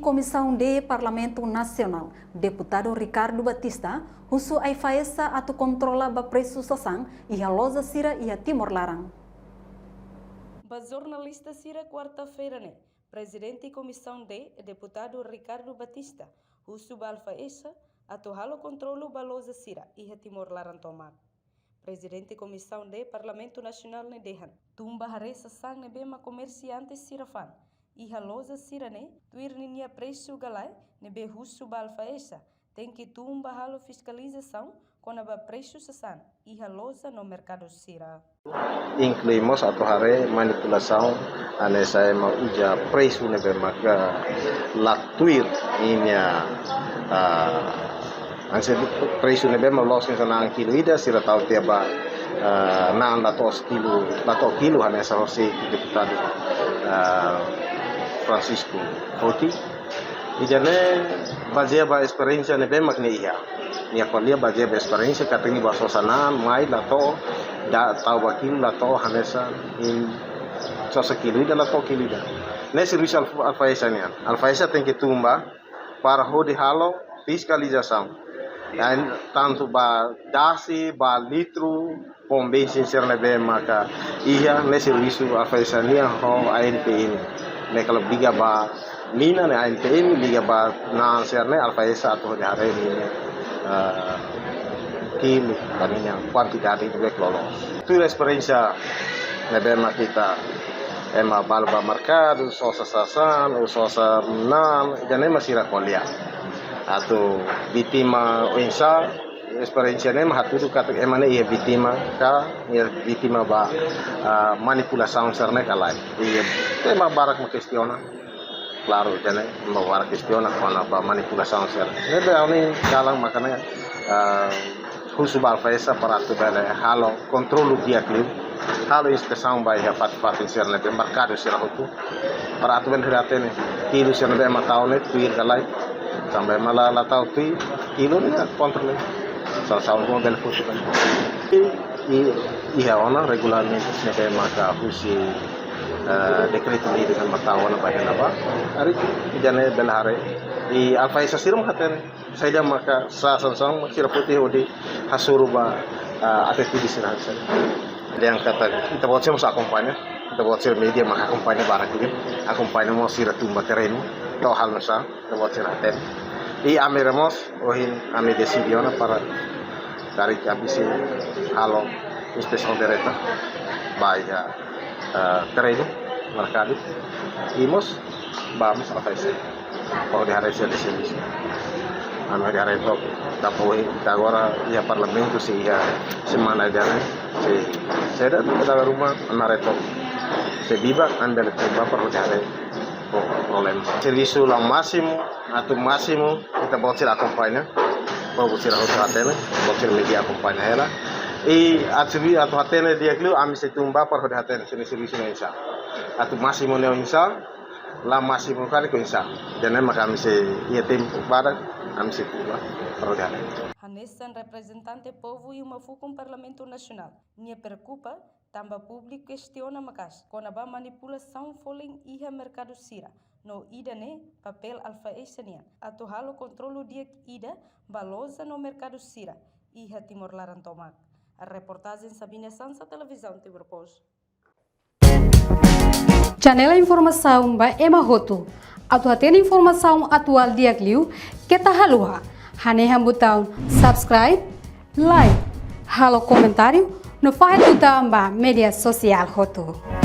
Comissão de Parlamento Nacional, deputado Ricardo Batista, husu ai faesa atau controla ba preço sasang e a loja sira e a Timor Larang. Ba jornalista sira quarta-feira né, presidente Comissão de deputado Ricardo Batista, husu ba alfaesa atau halo controlo ba loja sira e a Timor Larang tomak. Presidente Comissão de Parlamento Nacional ne dehan, tumba hare sasang ne bema comerciantes sirafan. Iha loja sirane, tuir ninia preço galai, nebe husu balfa essa, tem que tumba halo fiscalização, com a preço sasan, iha loja no mercado sira. Incluímos atau hare manipulação, anessa ema uja preço nebe maka latuir inya anse preço nebe ma losin sana kilo ida sira tau tiaba nang latos kilo anessa hosi deputado Francisco Foti e jane baseia ba experiência ne bem makne ia nia kolia baseia ba experiência katengi ba sosana mai lato da tau bakil lato hanesa in sosa kilo da lato kilo da ne serviço alfaesa tem que tumba para rode halo fiscalização dan tanto ba dasi ba litro pombe sincero ne bem maka ia ne serviço alfaesa nia ho ANPM ne kalau liga ba mina ne ANPM liga ba na serne alfaesa atau di hari ini kini kaninya kuantidade de lolos tu experiência ne bema kita ema balba mercado sosa sasan o sosa nan jane masira kolia atau bitima insa experiência nem hatu kata emane ia vítima ba manipulação serne kalai ia tema barak ma questiona claro jane ma barak questiona kona ba manipulação ser nebe ani galang makanya husu bal faesa para tu bele halo controlo dia clip halo inspeção ba ia fat serne be mercado sira hutu para tu ben hiratene kilo serne be mataone tuir kalai sampai malah latau tu kilo ni kontrol salah satu model khusus kan. Iya ona regularmente nebe maka husi dekreto ni dengan matawan bagian apa hari jane belhare I alfaisa sirum haten saya maka sasansang sira putih odi hasuruba aktivitas hasan yang kata kita buat sih akompanya kita buat sih media maka akompanya barang ini akompanya mau sira tumba terreno tau hal masa kita buat sih haten y amiremos hoy a mi decisión para dari habisi halo inspección directa vaya terreno mercado imos vamos a hacer por de hacer servicio ame de hacer top tapo agora ya parlamento si ya semana ya si será da rumah amareto se viva andar tempat para hacer problema serviço lá máximo kita bawa sila acompanha bawa sila hotel bawa sila media acompanha ela e atvi atau hotel dia kilo ami se tumba par hotel sini serviço na insa atau máximo ne insa lá máximo kali ko insa dan maka ami se ia tempo para ami se tumba par hotel Hanesan representante povo e uma fucum Parlamento Nacional nia preocupa tamba público questiona makas kona ba manipulação foling iha mercado sira no ida ne papel alfa esania atau halo controlo dia ida balosa no mercado sira iha Timor Larang tomak a reportagem Sabina Sansa televisão Timor Pos Janela informação ba Ema Hoto atau atena informação atual dia kliu kita halua hane hambutão subscribe like halo comentário no file do media social Hoto